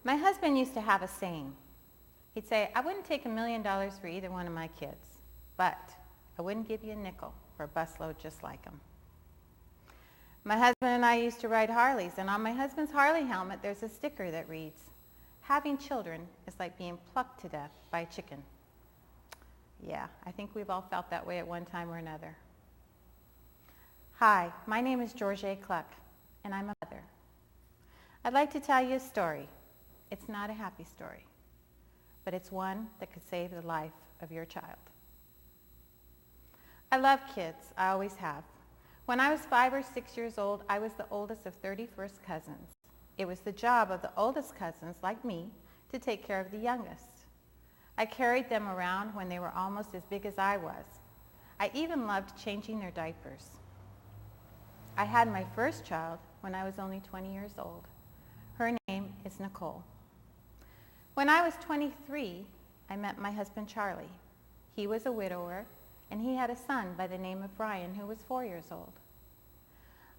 My husband used to have a saying. He'd say, I wouldn't take $1 million for either one of my kids, but I wouldn't give you a nickel for a busload just like them. My husband and I used to ride Harleys, and on my husband's Harley helmet there's a sticker that reads, having children is like being plucked to death by a chicken. Yeah, I think we've all felt that way at one time or another. Hi, my name is Georgee Story, and I'm a mother. I'd like to tell you a story. It's not a happy story, but it's one that could save the life of your child. I love kids. I always have. When I was 5 or 6 years old, I was the oldest of 31 cousins. It was the job of the oldest cousins, like me, to take care of the youngest. I carried them around when they were almost as big as I was. I even loved changing their diapers. I had my first child when I was only 20 years old. Her name is Nicole. When I was 23, I met my husband Charlie. He was a widower, and he had a son by the name of Brian who was 4 years old.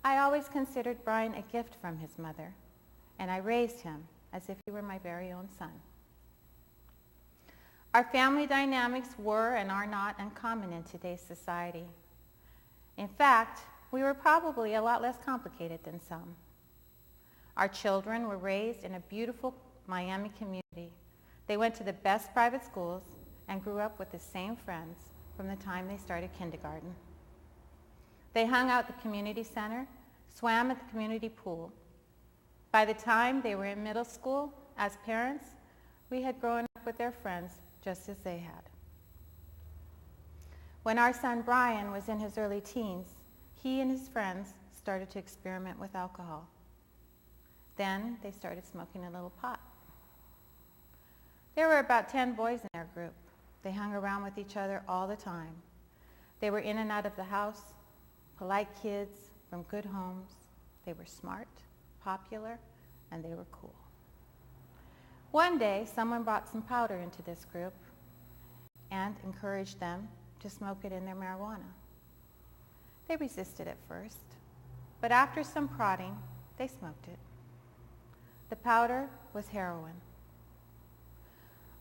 I always considered Brian a gift from his mother, and I raised him as if he were my very own son. Our family dynamics were and are not uncommon in today's society. In fact, we were probably a lot less complicated than some. Our children were raised in a beautiful Miami community. They went to the best private schools and grew up with the same friends from the time they started kindergarten. They hung out at the community center, swam at the community pool. By the time they were in middle school, as parents, we had grown up with their friends just as they had. When our son Brian was in his early teens, he and his friends started to experiment with alcohol. Then they started smoking a little pot. There were about 10 boys in their group. They hung around with each other all the time. They were in and out of the house, polite kids from good homes. They were smart, popular, and they were cool. One day, someone brought some powder into this group and encouraged them to smoke it in their marijuana. They resisted at first, but after some prodding, they smoked it. The powder was heroin.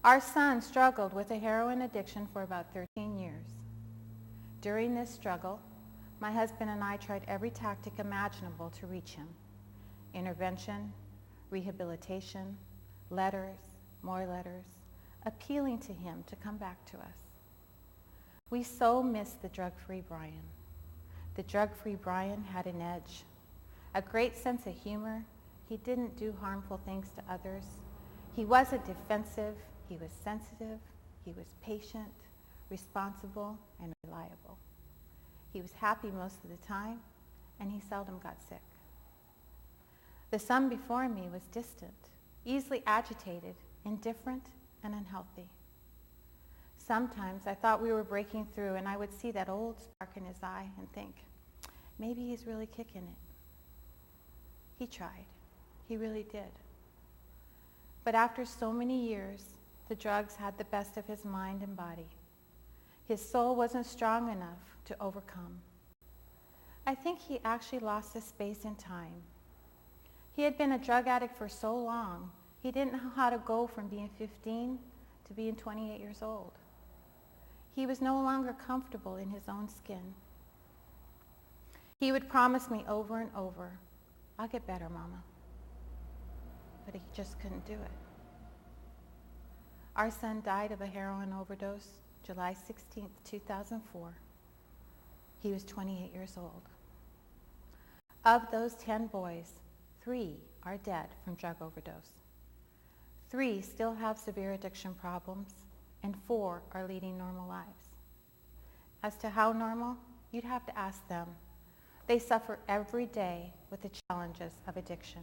Our son struggled with a heroin addiction for about 13 years. During this struggle, my husband and I tried every tactic imaginable to reach him. Intervention, rehabilitation, letters, more letters, appealing to him to come back to us. We so missed the drug-free Brian. The drug-free Brian had an edge, a great sense of humor. He didn't do harmful things to others. He wasn't defensive. He was sensitive. He was patient, responsible, and reliable. He was happy most of the time, and he seldom got sick. The son before me was distant, easily agitated, indifferent, and unhealthy. Sometimes I thought we were breaking through, and I would see that old spark in his eye and think, maybe he's really kicking it. He tried. He really did. But after so many years, the drugs had the best of his mind and body. His soul wasn't strong enough to overcome. I think he actually lost his space and time. He had been a drug addict for so long, he didn't know how to go from being 15 to being 28 years old. He was no longer comfortable in his own skin. He would promise me over and over, I'll get better, Mama. But he just couldn't do it. Our son died of a heroin overdose July 16, 2004. He was 28 years old. Of those 10 boys, 3 are dead from drug overdose. 3 still have severe addiction problems, and 4 are leading normal lives. As to how normal, you'd have to ask them. They suffer every day with the challenges of addiction.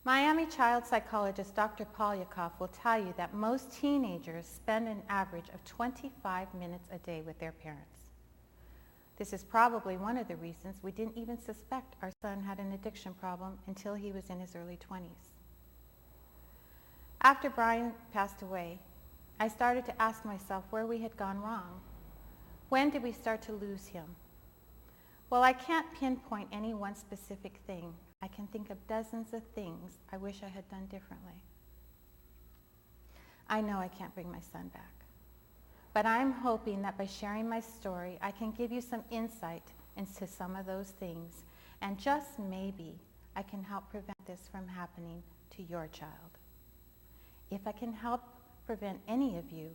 Miami child psychologist Dr. Polyakoff will tell you that most teenagers spend an average of 25 minutes a day with their parents. This is probably one of the reasons we didn't even suspect our son had an addiction problem until he was in his early 20s. After Brian passed away, I started to ask myself where we had gone wrong. When did we start to lose him? Well, I can't pinpoint any one specific thing. I I can think of dozens of things I wish I had done differently. I know I can't bring my son back, but I'm hoping that by sharing my story, I can give you some insight into some of those things, and just maybe I can help prevent this from happening to your child. If I can help prevent any of you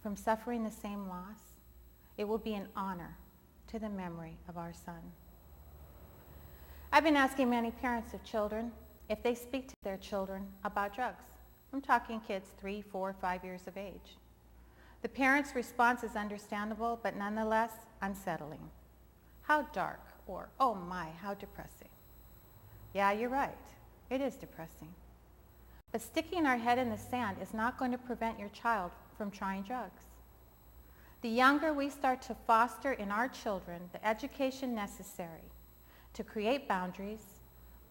from suffering the same loss, it will be an honor to the memory of our son. I've been asking many parents of children if they speak to their children about drugs. I'm talking kids 3, 4, 5 years of age. The parents' response is understandable, but nonetheless unsettling. How dark, or oh my, how depressing. Yeah, you're right. It is depressing. But sticking our head in the sand is not going to prevent your child from trying drugs. The younger we start to foster in our children the education necessary to create boundaries,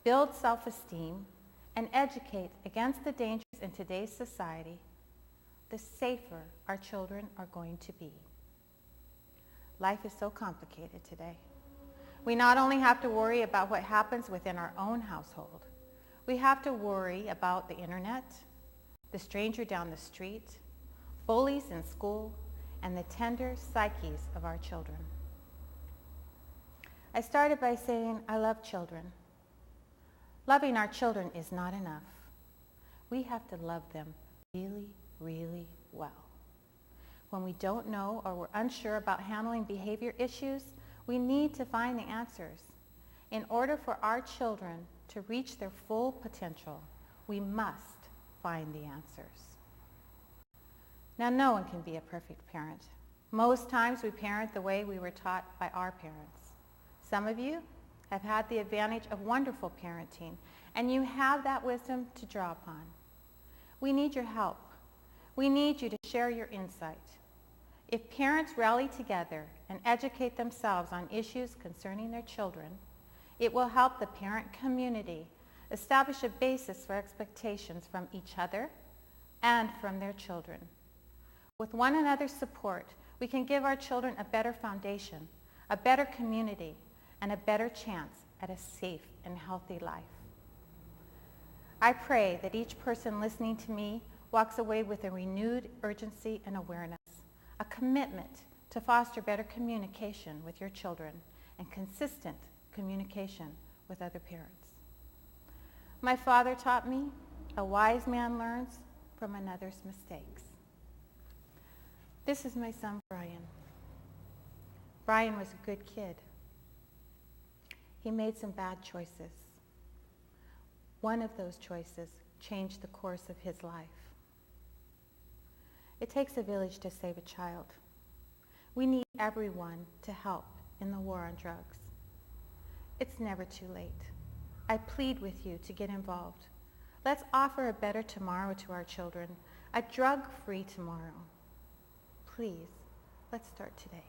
build self-esteem, and educate against the dangers in today's society, the safer our children are going to be. Life is so complicated today. We not only have to worry about what happens within our own household, we have to worry about the internet, the stranger down the street, bullies in school, and the tender psyches of our children. I started by saying I love children. Loving our children is not enough. We have to love them really, really well. When we don't know or we're unsure about handling behavior issues, we need to find the answers. In order for our children to reach their full potential, we must find the answers. Now, no one can be a perfect parent. Most times we parent the way we were taught by our parents. Some of you have had the advantage of wonderful parenting, and you have that wisdom to draw upon. We need your help. We need you to share your insight. If parents rally together and educate themselves on issues concerning their children, it will help the parent community establish a basis for expectations from each other and from their children. With one another's support, we can give our children a better foundation, a better community, and a better chance at a safe and healthy life. I pray that each person listening to me walks away with a renewed urgency and awareness, a commitment to foster better communication with your children and consistent communication with other parents. My father taught me, a wise man learns from another's mistakes. This is my son, Brian. Brian was a good kid. He made some bad choices. One of those choices changed the course of his life. It takes a village to save a child. We need everyone to help in the war on drugs. It's never too late. I plead with you to get involved. Let's offer a better tomorrow to our children, a drug-free tomorrow. Please, let's start today.